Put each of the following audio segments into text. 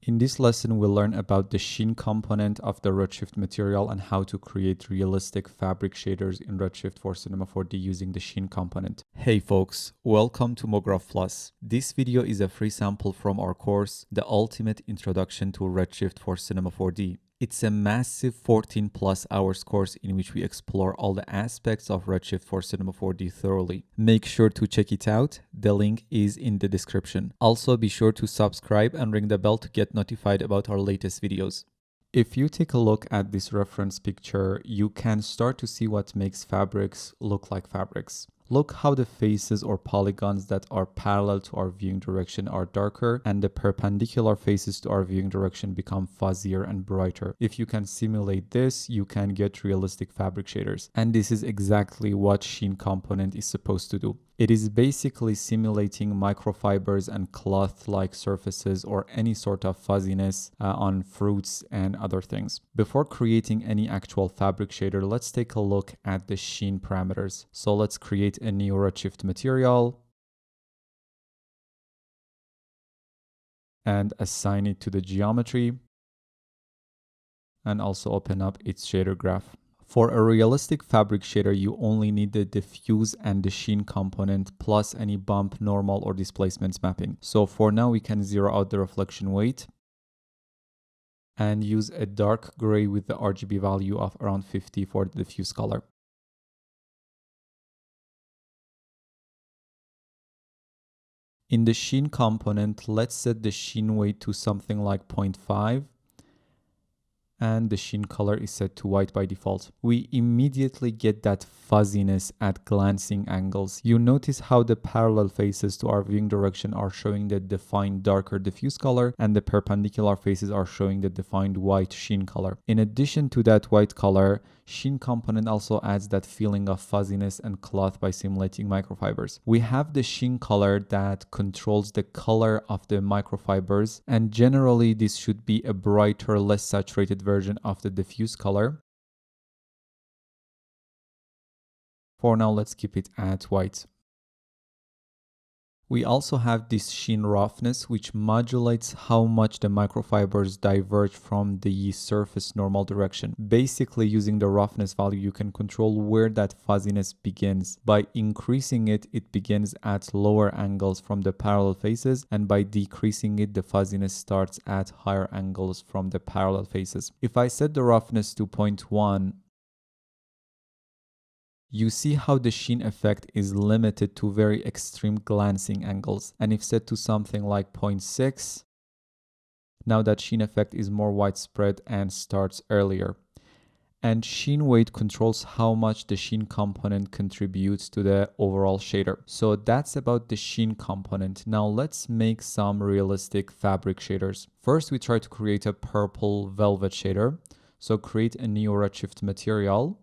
In this lesson, we'll learn about the sheen component of the Redshift material and how to create realistic fabric shaders in Redshift for Cinema 4D using the sheen component. Hey folks, welcome to MoGraph Plus. This video is a free sample from our course, The Ultimate Introduction to Redshift for Cinema 4D. It's a massive 14 plus hours course in which we explore all the aspects of Redshift for Cinema 4D thoroughly. Make sure to check it out. The link is in the description. Also, be sure to subscribe and ring the bell to get notified about our latest videos. If you take a look at this reference picture, you can start to see what makes fabrics look like fabrics. Look how the faces or polygons that are parallel to our viewing direction are darker and the perpendicular faces to our viewing direction become fuzzier and brighter. If you can simulate this, you can get realistic fabric shaders. And this is exactly what sheen component is supposed to do. It is basically simulating microfibers and cloth-like surfaces or any sort of fuzziness on fruits and other things. Before creating any actual fabric shader, let's take a look at the sheen parameters. So let's create a new Redshift material and assign it to the geometry and also open up its shader graph. For a realistic fabric shader, you only need the diffuse and the sheen component plus any bump, normal, or displacements mapping. So for now, we can zero out the reflection weight and use a dark gray with the RGB value of around 50 for the diffuse color. In the sheen component, let's set the sheen weight to something like 0.5. And the sheen color is set to white by default. We immediately get that fuzziness at glancing angles. You notice how the parallel faces to our viewing direction are showing the defined darker diffuse color and the perpendicular faces are showing the defined white sheen color. In addition to that white color, sheen component also adds that feeling of fuzziness and cloth by simulating microfibers. We have the sheen color that controls the color of the microfibers, and generally this should be a brighter, less saturated version of the diffuse color. For now, let's keep it at white. We also have this Shin Roughness, which modulates how much the microfibers diverge from the surface normal direction. Basically, using the roughness value, you can control where that fuzziness begins. By increasing it, it begins at lower angles from the parallel faces, and by decreasing it, the fuzziness starts at higher angles from the parallel faces. If I set the roughness to 0.1, you see how the sheen effect is limited to very extreme glancing angles. And if set to something like 0.6, now that sheen effect is more widespread and starts earlier. And sheen weight controls how much the sheen component contributes to the overall shader. So that's about the sheen component. Now let's make some realistic fabric shaders. First, we try to create a purple velvet shader. So create a new Redshift material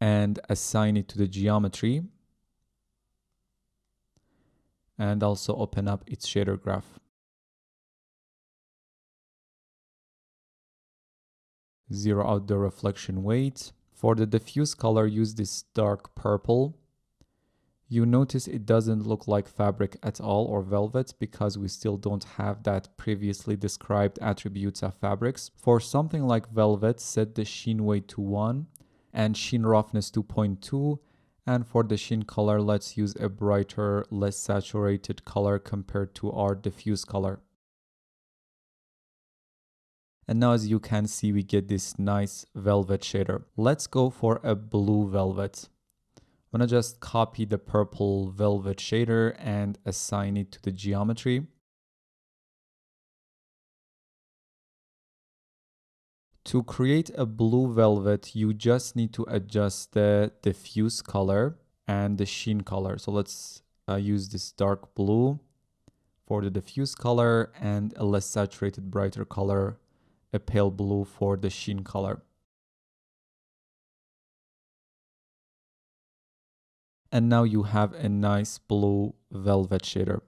and assign it to the geometry and also open up its shader graph. Zero out the reflection weight. For the diffuse color, use this dark purple. You notice it doesn't look like fabric at all or velvet because we still don't have that previously described attributes of fabrics. For something like velvet, set the sheen weight to 1 and sheen roughness to 0.2, and for the sheen color, let's use a brighter, less saturated color compared to our diffuse color. And now as you can see, we get this nice velvet shader. Let's go for a blue velvet. I'm gonna just copy the purple velvet shader and assign it to the geometry. To create a blue velvet, you just need to adjust the diffuse color and the sheen color. So let's use this dark blue for the diffuse color and a less saturated, brighter color, a pale blue for the sheen color. And now you have a nice blue velvet shader.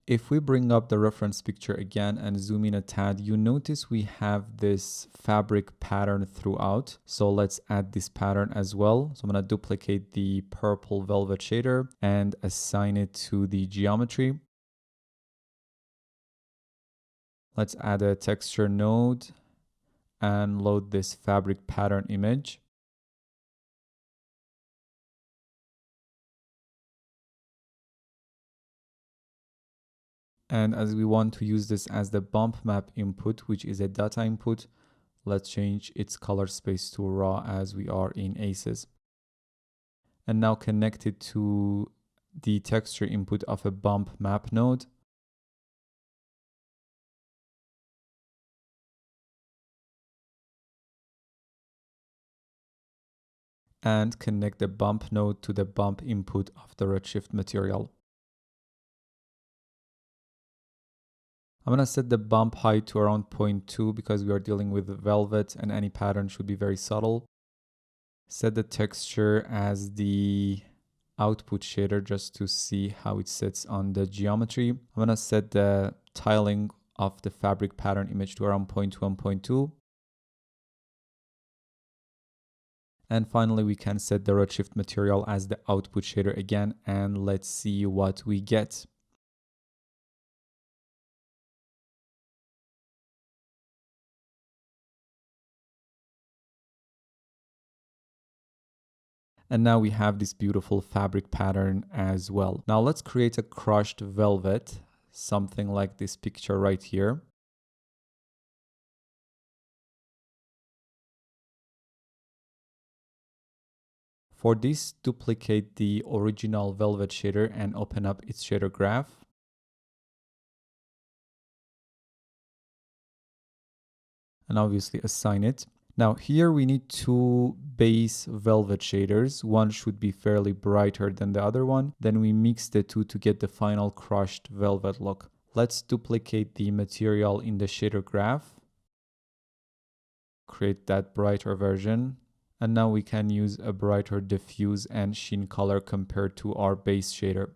If we bring up the reference picture again and zoom in a tad, you notice we have this fabric pattern throughout. So let's add this pattern as well. So I'm going to duplicate the purple velvet shader and assign it to the geometry. Let's add a texture node and load this fabric pattern image. And as we want to use this as the bump map input, which is a data input, let's change its color space to raw as we are in ACES. And now connect it to the texture input of a bump map node. And connect the bump node to the bump input of the Redshift material. I'm going to set the bump height to around 0.2 because we are dealing with velvet and any pattern should be very subtle. Set the texture as the output shader just to see how it sits on the geometry. I'm going to set the tiling of the fabric pattern image to around 0.2 and 0.2. And finally, we can set the Redshift material as the output shader again, and let's see what we get. And now we have this beautiful fabric pattern as well. Now let's create a crushed velvet, something like this picture right here. For this, duplicate the original velvet shader and open up its shader graph. And obviously assign it. Now here we need two base velvet shaders. One should be fairly brighter than the other one. Then we mix the two to get the final crushed velvet look. Let's duplicate the material in the shader graph. Create that brighter version. And now we can use a brighter diffuse and sheen color compared to our base shader.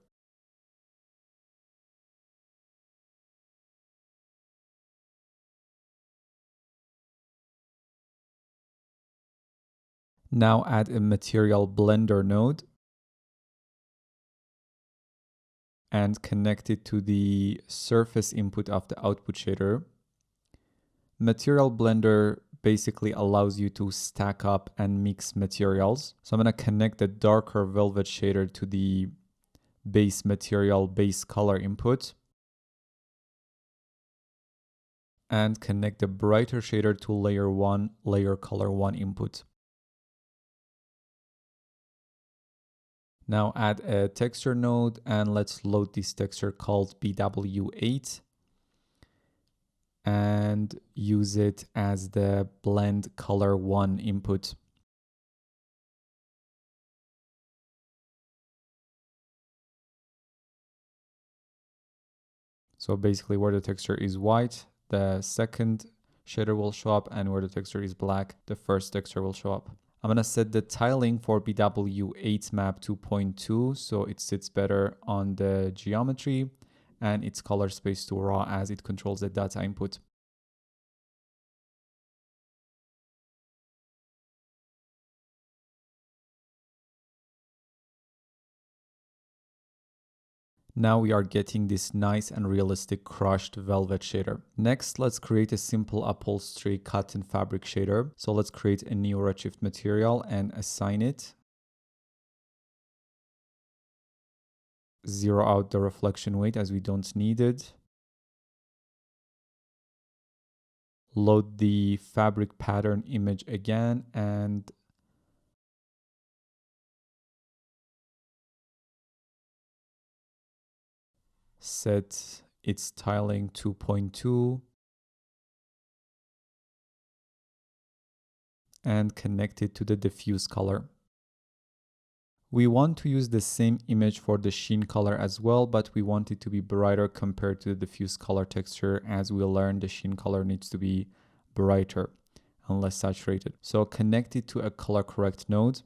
Now add a material blender node and connect it to the surface input of the output shader. Material blender basically allows you to stack up and mix materials. So I'm going to connect the darker velvet shader to the base material base color input and connect the brighter shader to layer 1 layer color 1 input. Now add a texture node and let's load this texture called BW8 and use it as the blend color 1 input. So basically where the texture is white, the second shader will show up, and where the texture is black, the first texture will show up. I'm going to set the tiling for BW8 map to 0.2 so it sits better on the geometry, and its color space to raw as it controls the data input. Now we are getting this nice and realistic crushed velvet shader. Next, let's create a simple upholstery cotton fabric shader. So let's create a new Redshift material and assign it. Zero out the reflection weight as we don't need it. Load the fabric pattern image again and set its tiling to 0.2 and connect it to the diffuse color. We want to use the same image for the sheen color as well, but we want it to be brighter compared to the diffuse color texture. As we learned, the sheen color needs to be brighter and less saturated. So connect it to a color correct node.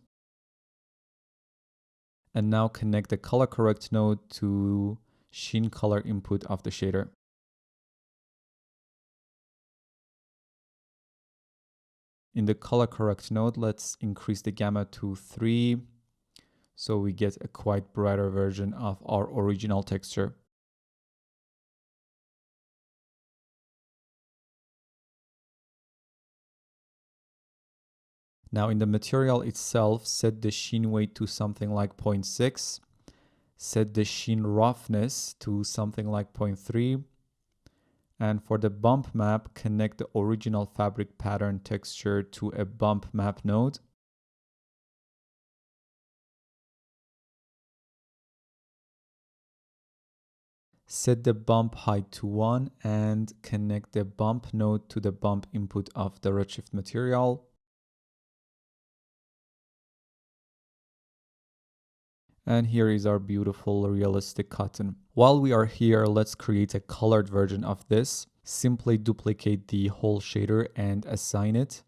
And now connect the color correct node to sheen color input of the shader. In the color correct node, let's increase the gamma to 3 so we get a quite brighter version of our original texture. Now in the material itself, set the sheen weight to something like 0.6, set the Shin Roughness to something like 0.3, and for the bump map, connect the original fabric pattern texture to a bump map node. Set the bump height to 1 and connect the bump node to the bump input of the Redshift material. And here is our beautiful realistic cotton. While we are here, let's create a colored version of this. Simply duplicate the whole shader and assign it.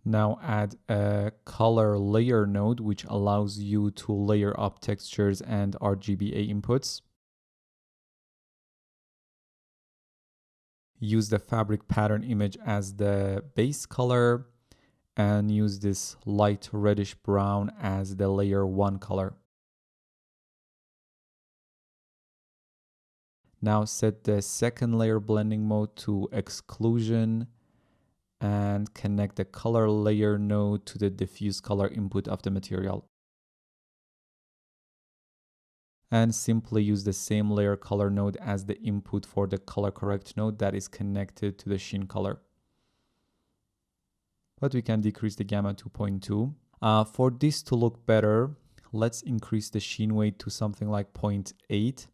Now add a color layer node, which allows you to layer up textures and RGBA inputs. Use the fabric pattern image as the base color and use this light reddish brown as the layer 1 color. Now set the second layer blending mode to exclusion and connect the color layer node to the diffuse color input of the material. And simply use the same layer color node as the input for the color correct node that is connected to the sheen color. But we can decrease the gamma to 0.2. For this to look better, let's increase the sheen weight to something like 0.8.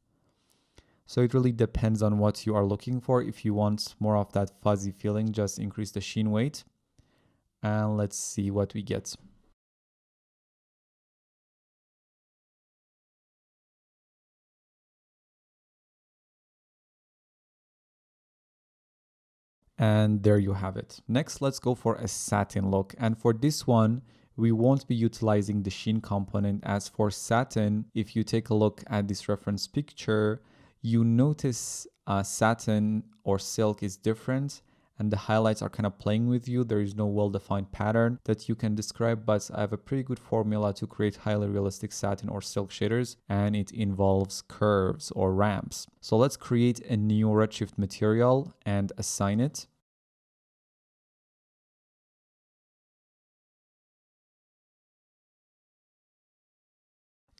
So it really depends on what you are looking for. If you want more of that fuzzy feeling, just increase the sheen weight. And let's see what we get. And there you have it. Next, let's go for a satin look. And for this one, we won't be utilizing the sheen component. As for satin, if you take a look at this reference picture, you notice satin or silk is different and the highlights are kind of playing with you. There is no well-defined pattern that you can describe, but I have a pretty good formula to create highly realistic satin or silk shaders, and it involves curves or ramps. So let's create a new Redshift material and assign it.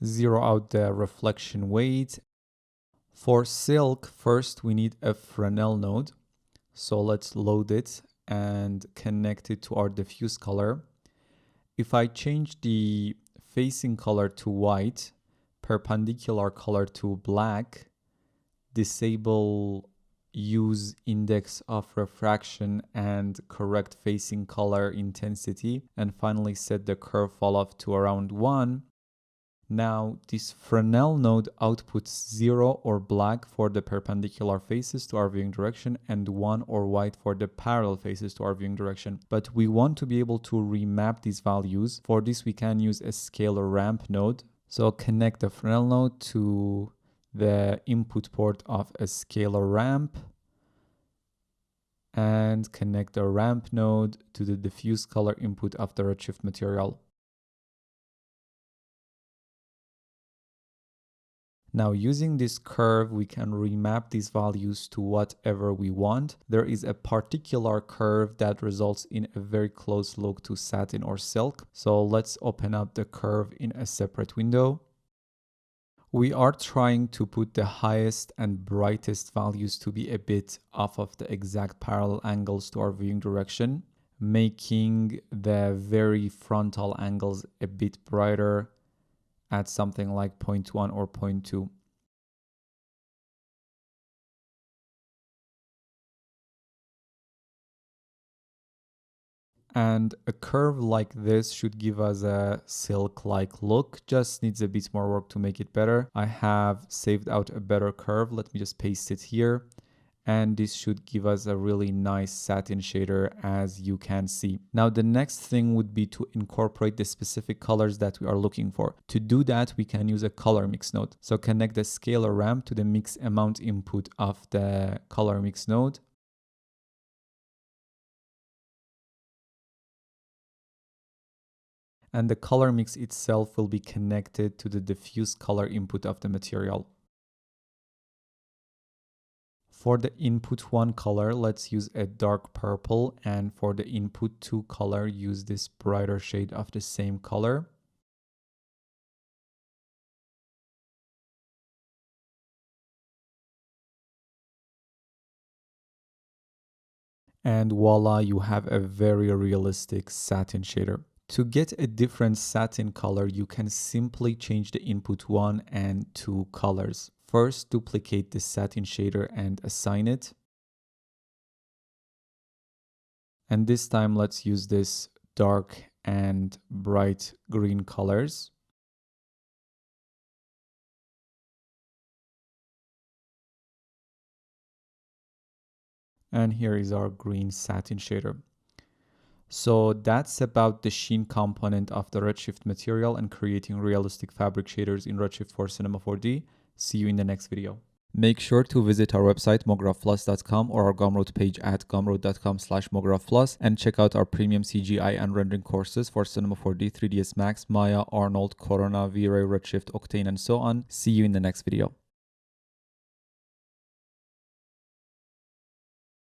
Zero out the reflection weight. For silk, first we need a Fresnel node. So let's load it and connect it to our diffuse color. If I change the facing color to white, perpendicular color to black, disable use index of refraction and correct facing color intensity, and finally set the curve fall off to around 1. Now this Fresnel node outputs 0 or black for the perpendicular faces to our viewing direction and 1 or white for the parallel faces to our viewing direction. But we want to be able to remap these values. For this we can use a scalar ramp node. So connect the Fresnel node to the input port of a scalar ramp and connect the ramp node to the diffuse color input of the Redshift material. Now using this curve, we can remap these values to whatever we want. There is a particular curve that results in a very close look to satin or silk. So let's open up the curve in a separate window. We are trying to put the highest and brightest values to be a bit off of the exact parallel angles to our viewing direction, making the very frontal angles a bit brighter at something like 0.1 or 0.2. And a curve like this should give us a silk-like look, just needs a bit more work to make it better. I have saved out a better curve. Let me just paste it here And this should give us a really nice satin shader, as you can see. Now the next thing would be to incorporate the specific colors that we are looking for. To do that, we can use a color mix node. So connect the Scalar ramp to the mix amount input of the color mix node. And the color mix itself will be connected to the diffuse color input of the material. For the input 1 color, let's use a dark purple, and for the input 2 color, use this brighter shade of the same color. And voila, you have a very realistic satin shader. To get a different satin color, you can simply change the input 1 and 2 colors. First, duplicate the satin shader and assign it. And this time, let's use this dark and bright green colors. And here is our green satin shader. So that's about the sheen component of the Redshift material and creating realistic fabric shaders in Redshift for Cinema 4D. See you in the next video. Make sure to visit our website mographplus.com or our Gumroad page at gumroad.com/mographplus and check out our premium CGI and rendering courses for Cinema 4D, 3ds Max, Maya, Arnold, Corona, V-Ray, Redshift, Octane, and so on. See you in the next video.